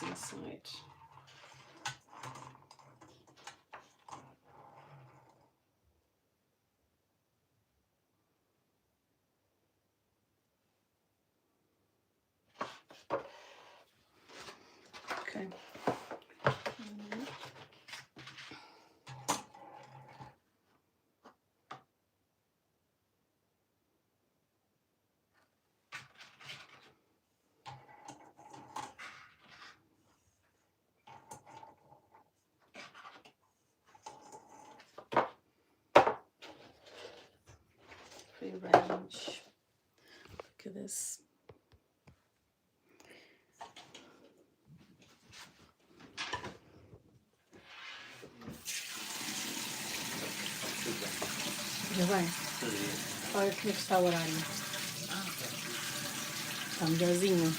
eggs inside. Okay. Free range. Look at this. Já vai? Olha, eu queria estar o horário. Está melhorzinho.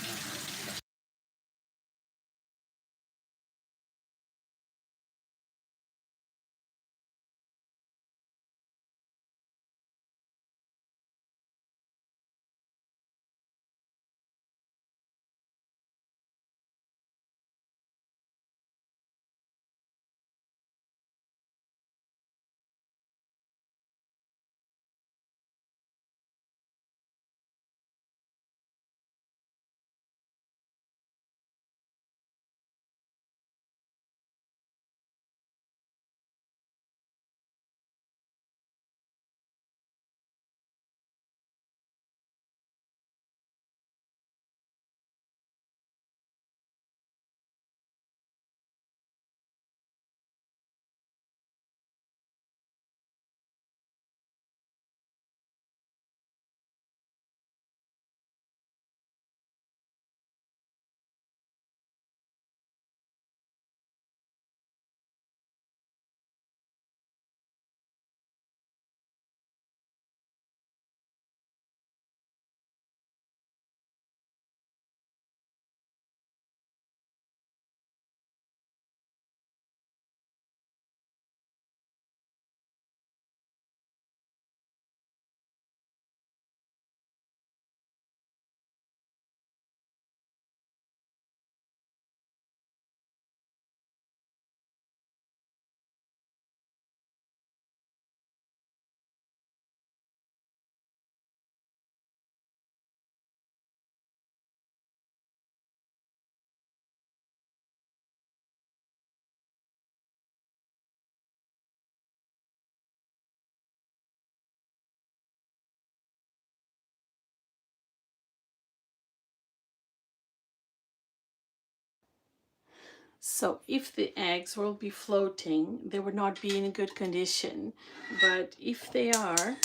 So if the eggs will be floating, they would not be in good condition. But if they are,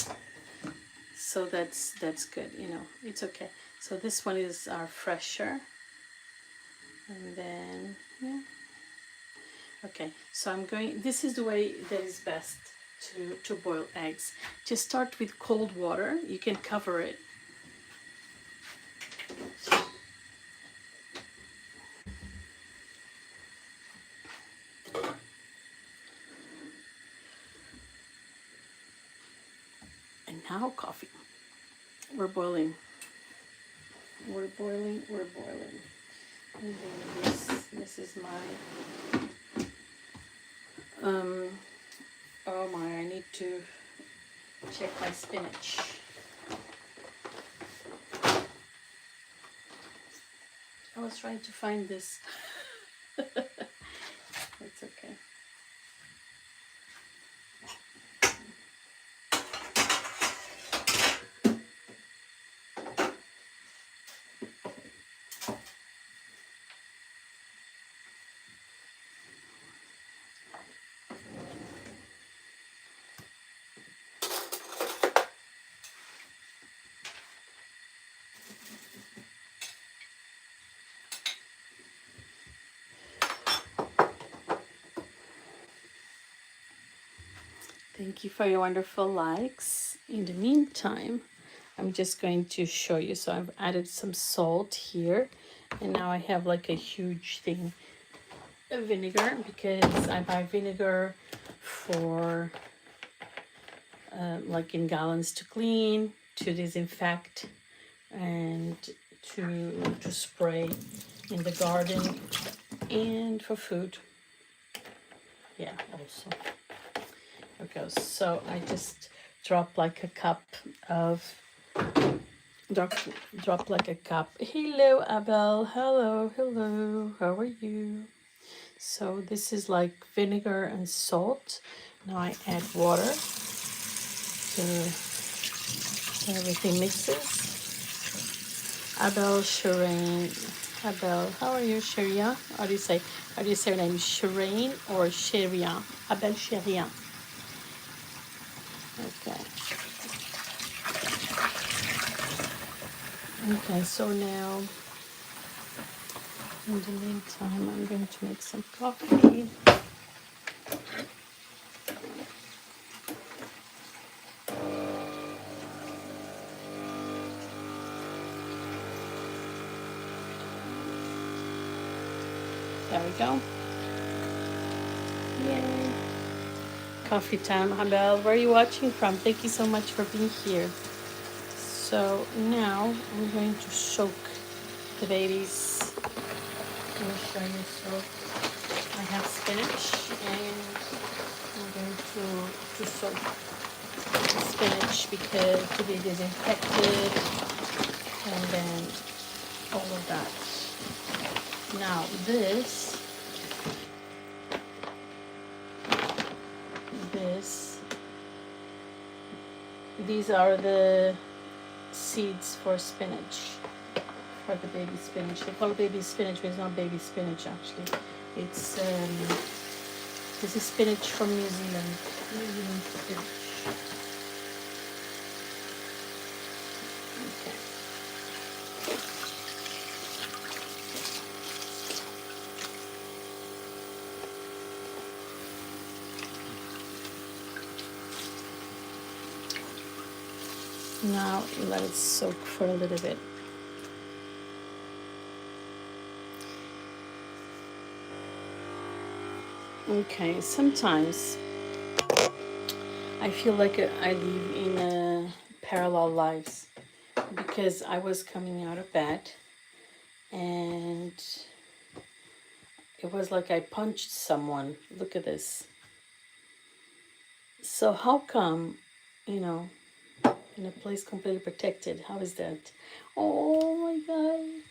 so that's good, you know, it's okay. So this one is our fresher. And then, yeah. Okay, so I'm going, this is the way that is best to boil eggs. Just start with cold water. You can cover it. And now coffee. We're boiling. We're boiling. And then this is my, oh my, I need to check my spinach. I was trying to find this. It's okay. Thank you for your wonderful likes. In the meantime, I'm just going to show you. So I've added some salt here, and now I have like a huge thing of vinegar, because I buy vinegar for like in gallons to clean, to disinfect, and to spray in the garden. and for food. Yeah, also. Okay, so I just drop like a cup of drop like a cup. Hello, Abel. Hello. How are you? So this is like vinegar and salt. Now I add water so everything mixes. Abel, Shireen. Abel, how are you, Sharia? How do you say? How do you say her name? Shireen or Sharia? Abel Sharia. Okay. Okay. So now, in the meantime, I'm going to make some coffee. There we go. Yay. Coffee time, Abel. Where are you watching from? Thank you so much for being here. So now I'm going to soak the babies. Let me show you. So I have spinach and I'm going to soak spinach because to be disinfected and then all of that. Now these are the seeds for spinach, for the baby spinach. They call it baby spinach, but it's not baby spinach actually. It's this is spinach from New Zealand. New Zealand spinach. Okay. Now let it soak for a little bit. Okay, sometimes I feel like I live in parallel lives because I was coming out of bed and it was like I punched someone. Look at this. So how come, you know, in a place completely protected, how is that? Oh my god.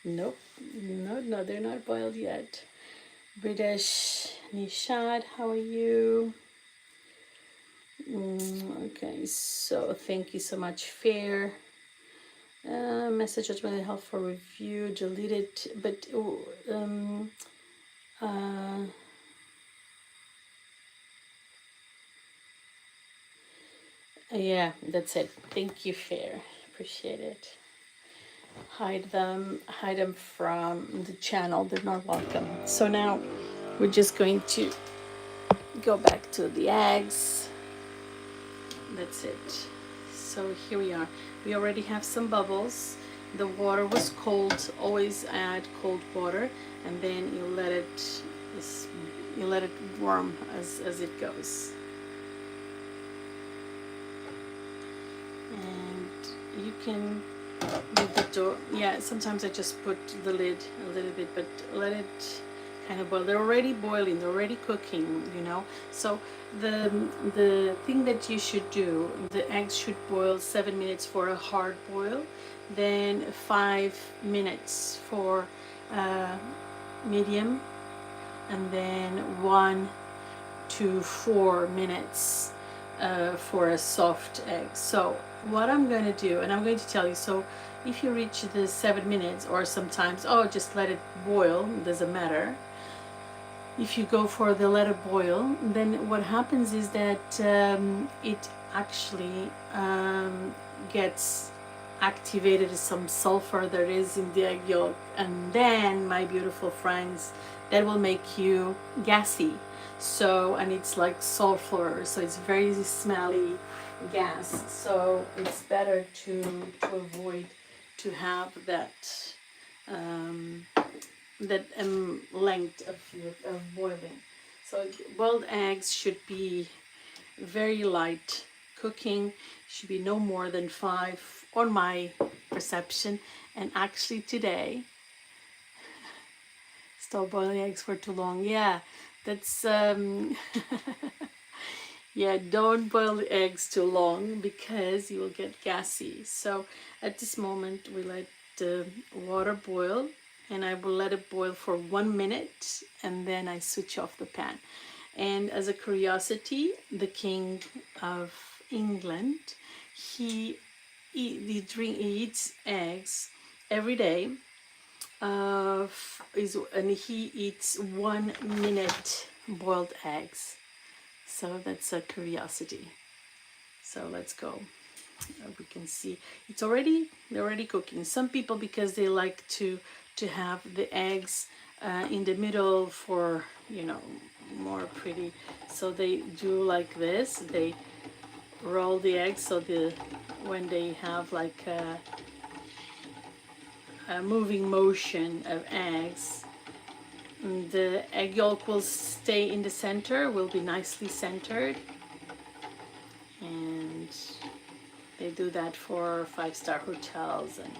Nope. No, they're not boiled yet. British Nishad, how are you? Okay, so thank you so much, Fair. Message has really helpful review, deleted, but yeah, that's it. Thank you, Fair. Appreciate it. Hide them from the channel. They're not welcome. So now we're just going to go back to the eggs. That's it. So here we are. We already have some bubbles. The water was cold. Always add cold water, and then you let it warm as it goes. And you can leave the door. Yeah, sometimes I just put the lid a little bit, but let it kind of boil. They're already boiling. They're already cooking. You know. So the thing that you should do, the eggs should boil 7 minutes for a hard boil, then 5 minutes for medium, and then 1 to 4 minutes for a soft egg. So what I'm going to do, and I'm going to tell you, so if you reach the 7 minutes, or sometimes, oh, just let it boil, it doesn't matter. If you go for the let it boil, then what happens is that it actually gets activated some sulfur that is in the egg yolk, and then, my beautiful friends, that will make you gassy. So, and it's like sulfur, so it's very smelly gas. So it's better to avoid to have that length of boiling. So boiled eggs should be very light cooking, should be no more than 5 on my perception. And actually today Stop boiling eggs for too long. Yeah, that's yeah, don't boil the eggs too long because you will get gassy. So at this moment we let the water boil, and I will let it boil for 1 minute, and then I switch off the pan. And as a curiosity, the King of England, he he eats eggs every day, and he eats 1 minute boiled eggs. So that's a curiosity. So let's go. We can see they're already cooking. Some people, because they like to have the eggs in the middle for, more pretty, so they do like this. They roll the eggs so when they have like a moving motion of eggs, the egg yolk will stay in the center, will be nicely centered. And they do that for 5-star hotels and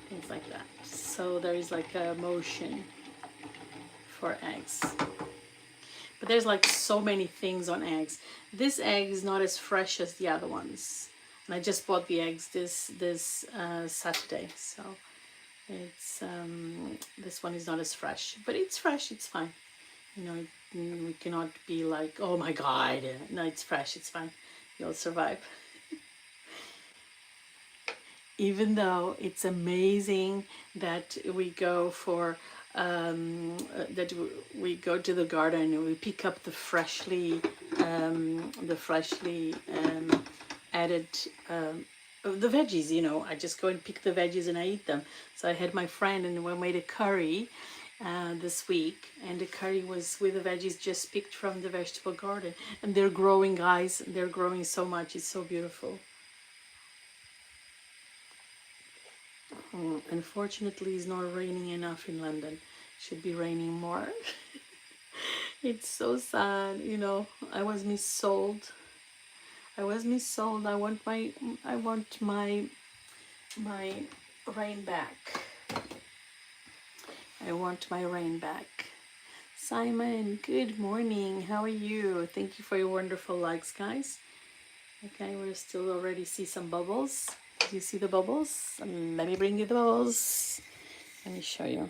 things like that. So there is like a motion for eggs. But there's like so many things on eggs. This egg is not as fresh as the other ones. And I just bought the eggs this Saturday. So it's this one is not as fresh, but it's fresh. It's fine. We cannot be like, oh my God. No, it's fresh. It's fine. You'll survive. Even though it's amazing that we go for that we go to the garden and we pick up the freshly added the veggies. I just go and pick the veggies and I eat them. So I had my friend and we made a curry this week, and the curry was with the veggies just picked from the vegetable garden, and they're growing, guys. They're growing so much. It's so beautiful. Unfortunately, it's not raining enough in London. Should be raining more. It's so sad, I was missold. I want my rain back. I want my rain back. Simon, good morning. How are you? Thank you for your wonderful likes, guys. Okay, we're still already see some bubbles. Do you see the bubbles? Let me bring you the bubbles. Let me show you.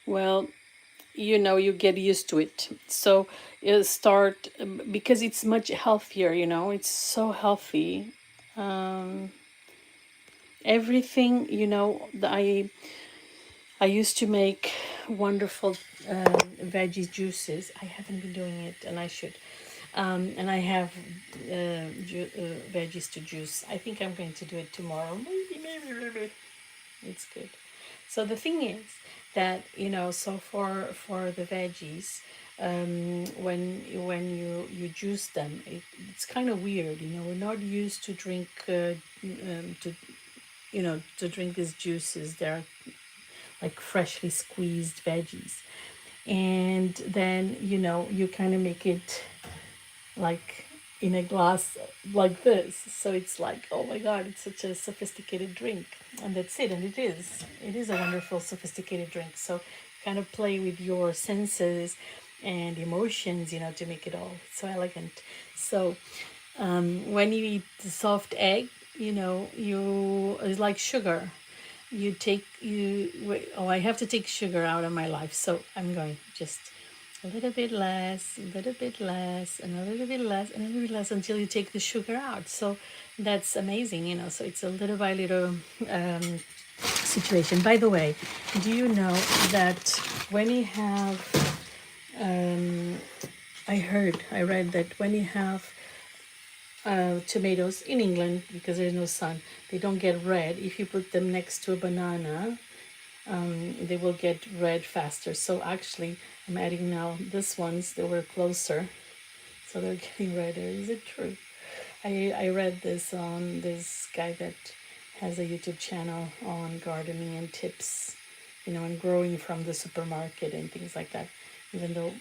Well, you get used to it. So you start, because it's much healthier, it's so healthy. Everything, I used to make wonderful veggie juices. I haven't been doing it, and I should. And I have veggies to juice. I think I'm going to do it tomorrow. Maybe. It's good. So the thing is that, so for the veggies, when you juice them, it's kind of weird. We're not used to drink to drink these juices. They're like freshly squeezed veggies, and then you kind of make it like in a glass like this. So it's like, oh my God, it's such a sophisticated drink. And that's it. And it is a wonderful sophisticated drink. So kind of play with your senses and emotions, to make it all so elegant. So when you eat the soft egg, it's like sugar. I have to take sugar out of my life. So I'm going just a little bit less, a little bit less, and a little bit less, and a little bit less until you take the sugar out. So that's amazing, So it's a little by little situation. By the way, do you know that when you have, I read that when you have tomatoes in England, because there's no sun, they don't get red. If you put them next to a banana, they will get red faster. So actually, I'm adding now this ones that were closer, so they're getting redder. Is it true? I read this on this guy that has a YouTube channel on gardening and tips, and growing from the supermarket and things like that. Even though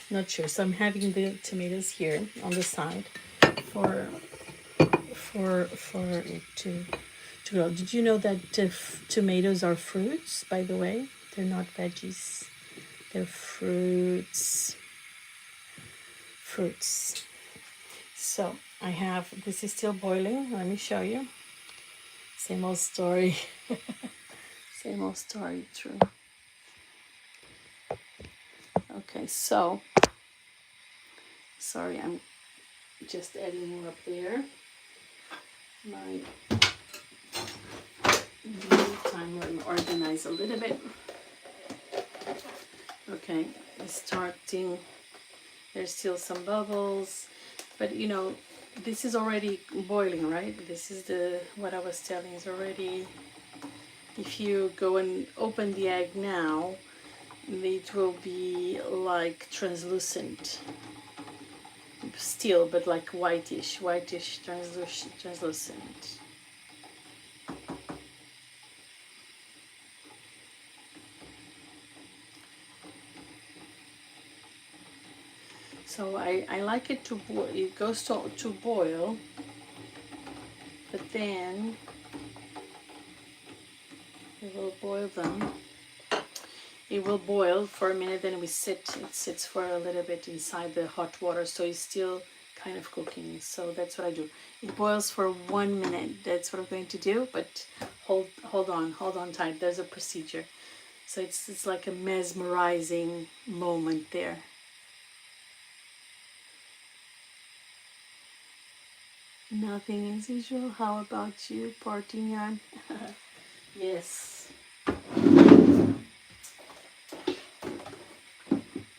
Not sure. So I'm having the tomatoes here on the side for it to grow. Did you know that tomatoes are fruits? By the way, they're not veggies. They're fruits. Fruits. So I have, this is still boiling. Let me show you. Same old story. Same old story, true. Okay, so, sorry, I'm just adding more up there. My time, let me organize a little bit. Okay, it's starting, there's still some bubbles, but you know, this is already boiling, right? This is what I was telling is already, if you go and open the egg now, it will be like translucent still, but like whitish translucent. So I like it to boil. It goes to boil, but then we will boil them. It will boil for a minute, then it sits for a little bit inside the hot water, so it's still kind of cooking. So that's what I do. It boils for 1 minute. That's what I'm going to do, but hold on tight. There's a procedure. So it's like a mesmerizing moment there. Nothing as usual. How about you, parting yarn? Yes.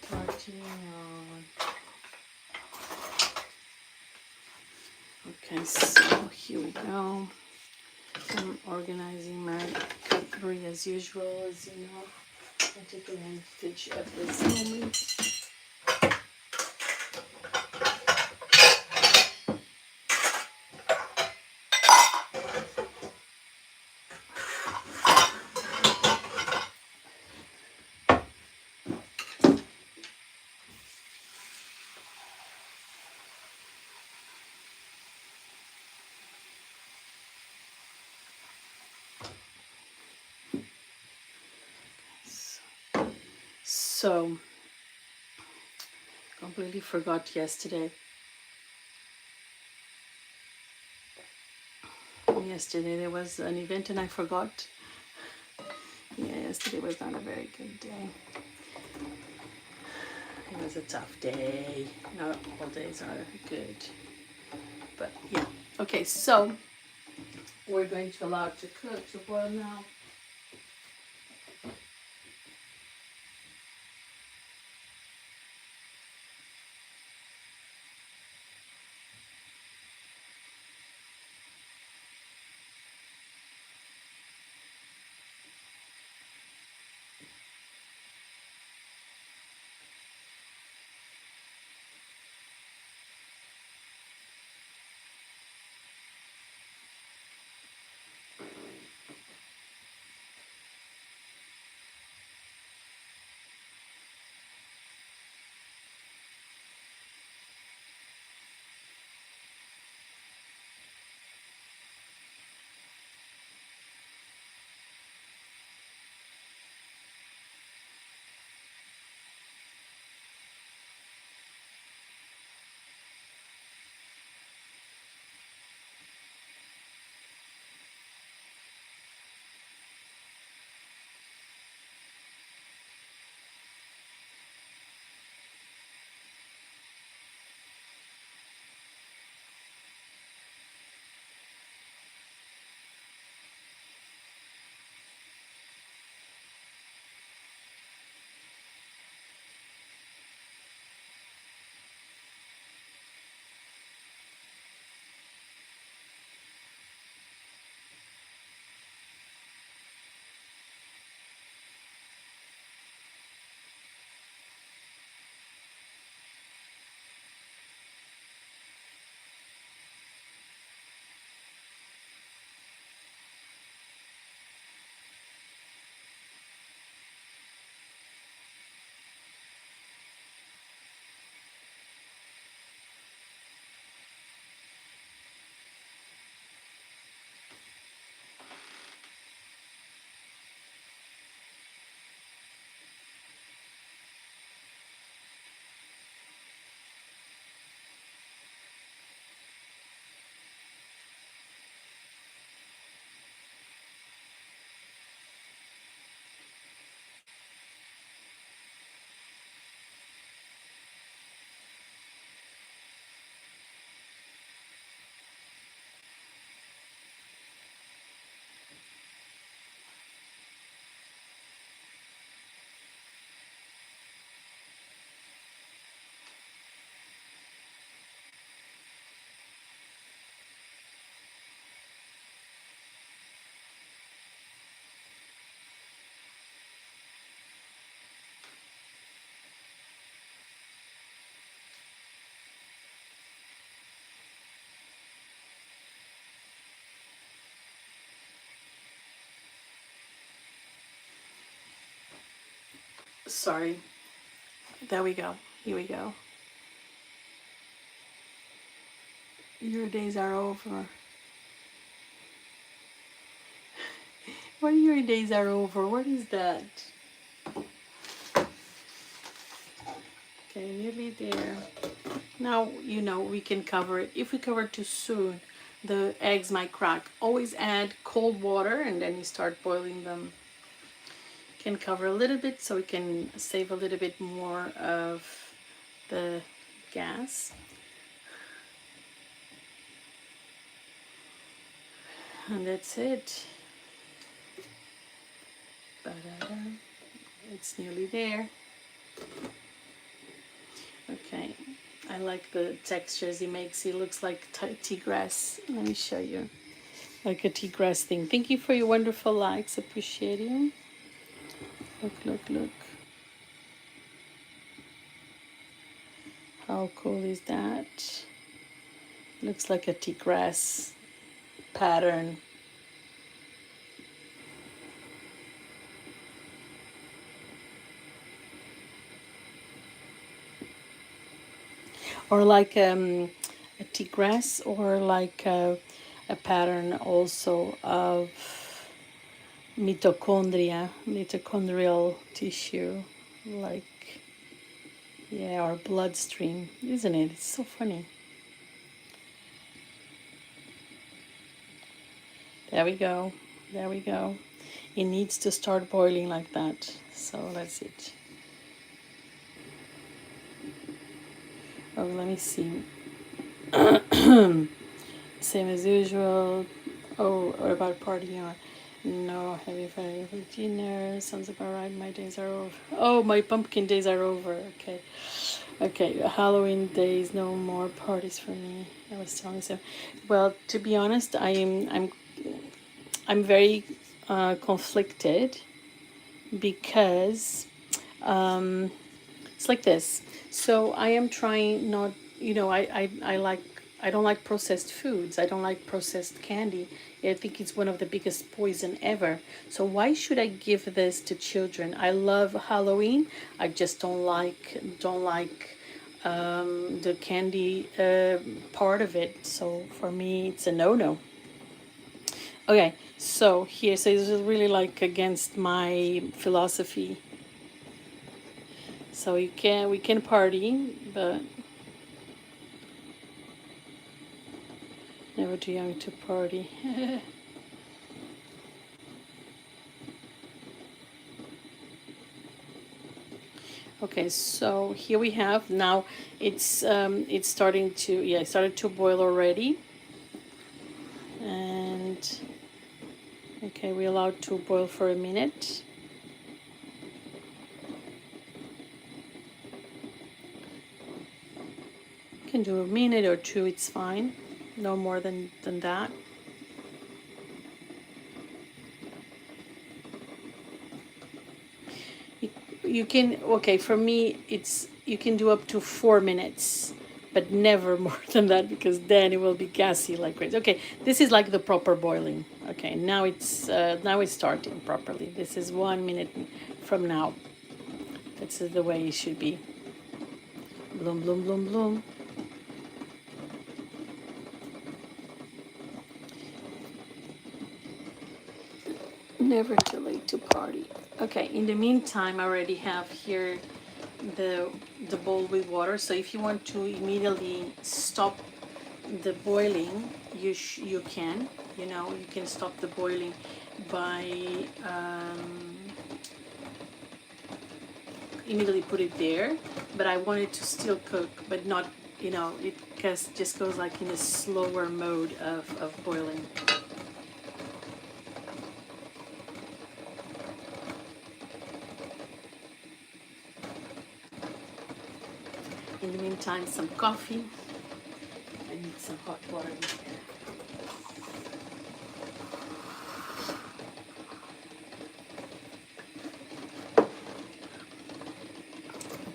Parting yarn. Okay, so here we go. I'm organizing my cutlery as usual, as you know. I take advantage of this moment. So, completely forgot yesterday. Yesterday there was an event and I forgot. Yeah, yesterday was not a very good day. It was a tough day. Not all days are good. But yeah. Okay, so we're going to allow it to cook, to boil now. Sorry. There we go. Here we go. Your days are over. What your days are over? What is that? Okay, nearly there. Now, you know, we can cover it. If we cover it too soon, the eggs might crack. Always add cold water and then you start boiling them. Can cover a little bit so we can save a little bit more of the gas. And that's it. Ba-da-da. It's nearly there. Okay, I like the textures he makes. He looks like tea grass. Let me show you. Like a tea grass thing. Thank you for your wonderful likes. Appreciate you. Look, look, look. How cool is that? Looks like a tea grass pattern. Or like a tea grass, or like a pattern also of mitochondrial tissue, like, yeah, our bloodstream, isn't it? It's so funny. There we go. There we go. It needs to start boiling like that. So that's it. Oh, let me see. Same as usual. Oh, what about partying on? No, heavy Friday for dinner. Sounds about right. My days are over. Oh, my pumpkin days are over. Okay. Okay, Halloween days, no more parties for me. I was telling so. Well, to be honest, I'm very conflicted because it's like this. So I am trying not, you know, I don't like processed foods. I don't like processed candy. I think it's one of the biggest poison ever. So why should I give this to children? I love Halloween. I just don't like the candy part of it. So for me, it's a no-no. Okay, so here, so this is really like against my philosophy. So we can party, but never too young to party. Okay, so here we have now. It's starting to, yeah, it started to boil already, and okay, we allowed to boil for a minute. You can do a minute or two. It's fine. No more than that. You can, okay, for me it's, you can do up to 4 minutes, but never more than that, because then it will be gassy like crazy. Okay, this is like the proper boiling. Okay, now it's starting properly. This is 1 minute from now. That's the way it should be. Bloom, bloom, bloom, bloom. Never too late to party. Okay, in the meantime, I already have here the bowl with water. So if you want to immediately stop the boiling, you can. You know, you can stop the boiling by immediately put it there. But I want it to still cook, but not, you know, it just goes like in a slower mode of boiling. In the meantime, some coffee. I need some hot water.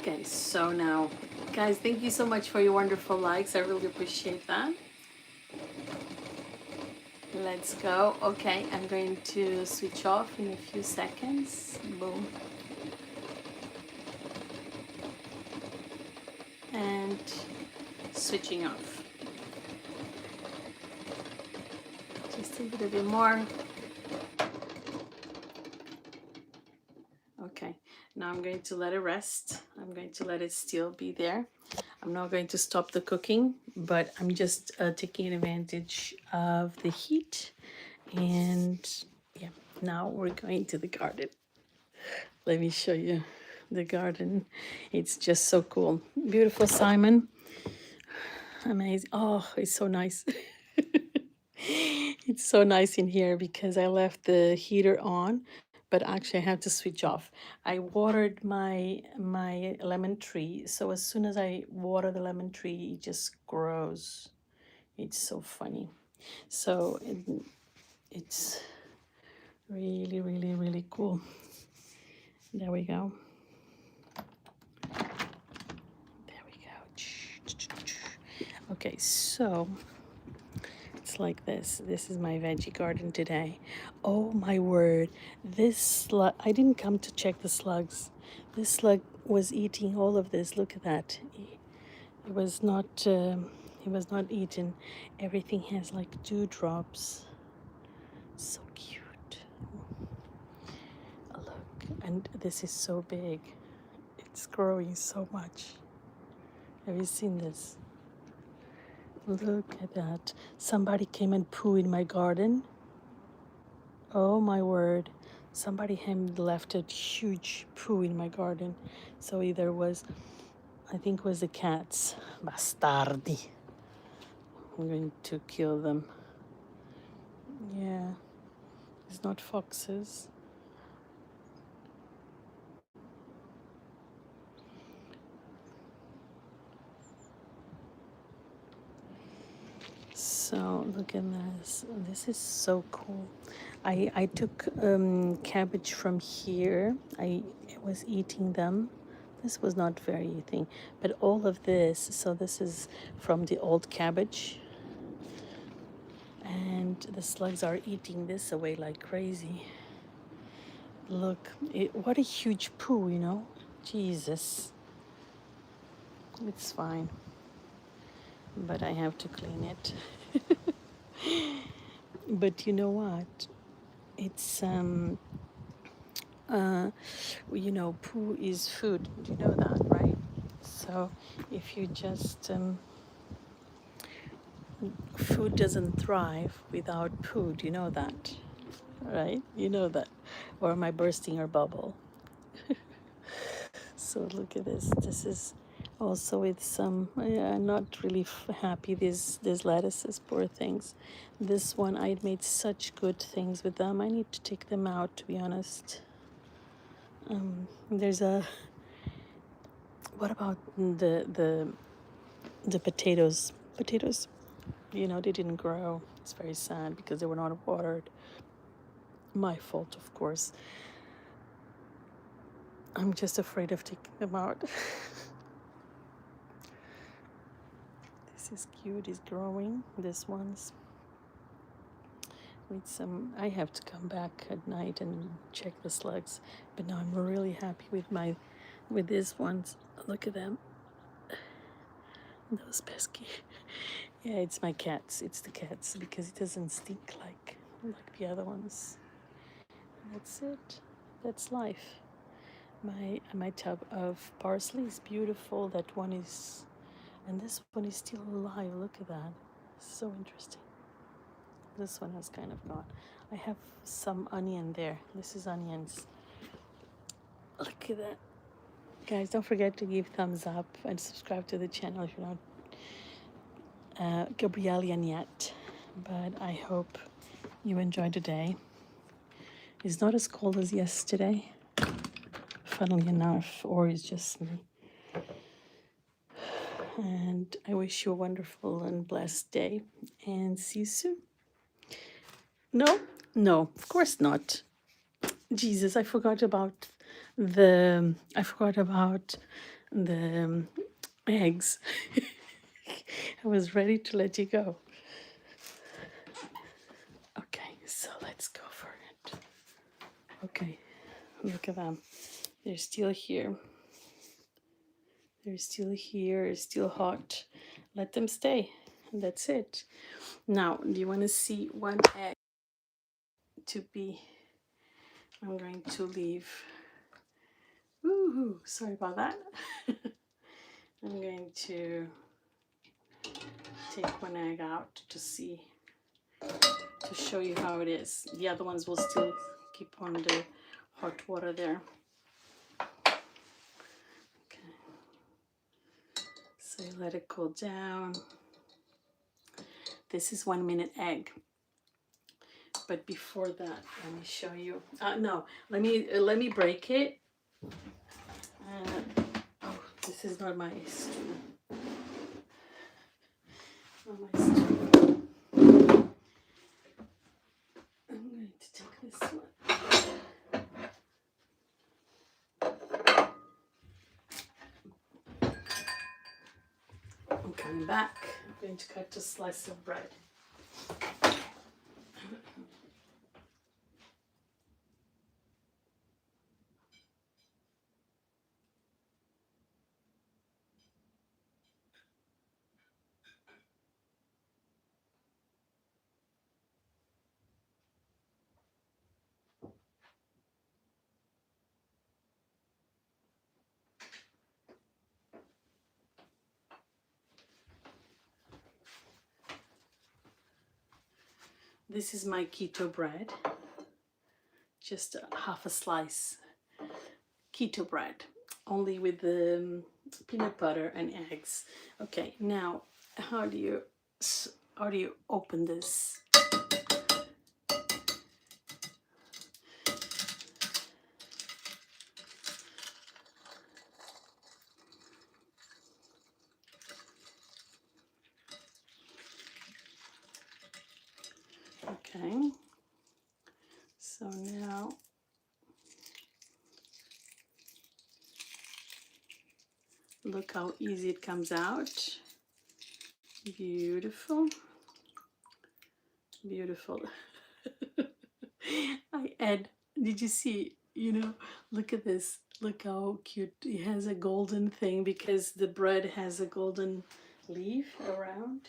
Okay, so now, guys, thank you so much for your wonderful likes. I really appreciate that. Let's go. Okay, I'm going to switch off in a few seconds. Boom. switching off. Just a little bit more. Okay, now I'm going to let it rest. I'm going to let it still be there. I'm not going to stop the cooking, but I'm just taking advantage of the heat. And yeah, now we're going to the garden. Let me show you the garden. It's just so cool. Beautiful Simon. Amazing. Oh, it's so nice. It's so nice in here because I left the heater on, but actually I have to switch off. I watered my lemon tree, so as soon as I water the lemon tree, it just grows. It's so funny. So it's really, really, really cool. There we go. There we go. Okay, so it's like this. This is my veggie garden today. Oh my word. This slug, I didn't come to check the slugs. This slug was eating all of this. Look at that. It was not eaten. Everything has like dewdrops. So cute. Look, and this is so big. It's growing so much. Have you seen this? Look at that. Somebody came and pooed in my garden. Oh my word. Somebody had left a huge poo in my garden. So either was, I think it was the cats. Bastardi. I'm going to kill them. Yeah. It's not foxes. So look at this. This is so cool. I took cabbage from here. I was eating them. This was not very thing, but all of this. So this is from the old cabbage, and the slugs are eating this away like crazy. Look, what a huge poo, you know? Jesus. It's fine, but I have to clean it. But you know what? It's poo is food. Do you know that, right? So if you just food doesn't thrive without poo. Do you know that, right? You know that, or am I bursting your bubble? So look at this. This is also with some. I'm not really happy. These lettuces, poor things. This one I made such good things with them. I need to take them out, to be honest. There's a. What about the potatoes? Potatoes, they didn't grow. It's very sad because they were not watered. My fault, of course. I'm just afraid of taking them out. This is cute. It's growing. This one's with some. I have to come back at night and check the slugs. But now I'm really happy with these ones. Look at them. Those pesky. Yeah, it's my cats. It's the cats because it doesn't stink like the other ones. That's it. That's life. My tub of parsley is beautiful. That one is, and this one is still alive. Look at that. So interesting. This one has kind of gone. I have some onion there. This is onions. Look at that. Guys, don't forget to give thumbs up and subscribe to the channel if you're not Gabrielian yet. But I hope you enjoyed today. It's not as cold as yesterday, funnily enough, or it's just me. And I wish you a wonderful and blessed day, and see you soon. No, of course not. Jesus, I forgot about the eggs. I was ready to let you go. Okay, so let's go for it. Okay, look at them. They're still here. They're still here. It's still hot. let them stay. That's it. Now, do you want to see one egg to be? I'm going to leave. Woohoo! Sorry about that. I'm going to take one egg out to see, to show you how it is. The other ones will still keep on the hot water there. Okay. So you let it cool down. This is 1 minute egg. But before that, let me show you. No, let me break it. Oh, this is not my stool. Not my stool. I'm going to take this one. I'm coming back. I'm going to cut a slice of bread. This is my keto bread. Just half a slice. Keto bread, only with the peanut butter and eggs. Okay, now how do you open this? Okay, so now look how easy it comes out. Beautiful, beautiful. Did you see, look at this. Look how cute. It has a golden thing because the bread has a golden leaf around.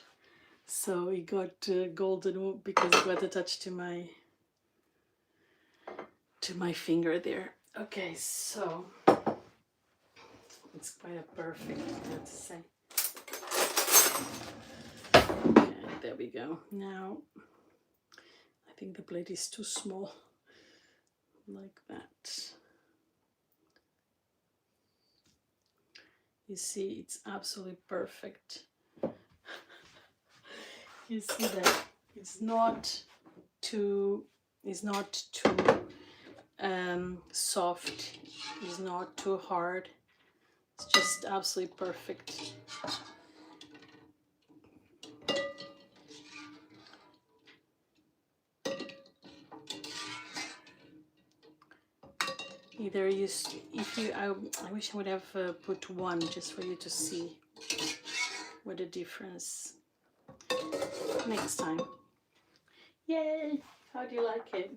So it got golden because it got attached to my finger there. Okay, so it's quite a perfect, I have to say. Okay, there we go. Now, I think the plate is too small, like that. You see, it's absolutely perfect. You see that it's not too soft, it's not too hard. It's just absolutely perfect. Either I wish I would have put one just for you to see what the difference next time. Yay! How do you like it?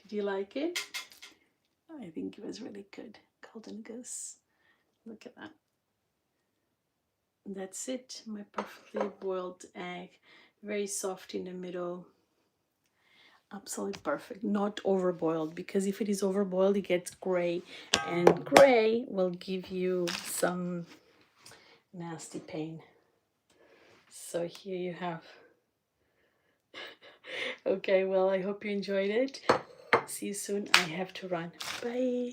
Did you like it? I think it was really good. Golden goose. Look at that. That's it. My perfectly boiled egg. Very soft in the middle. Absolutely perfect. Not overboiled, because if it is overboiled, it gets gray, and gray will give you some nasty pain. So here you have. Okay, well, I hope you enjoyed it. See you soon. I have to run. Bye.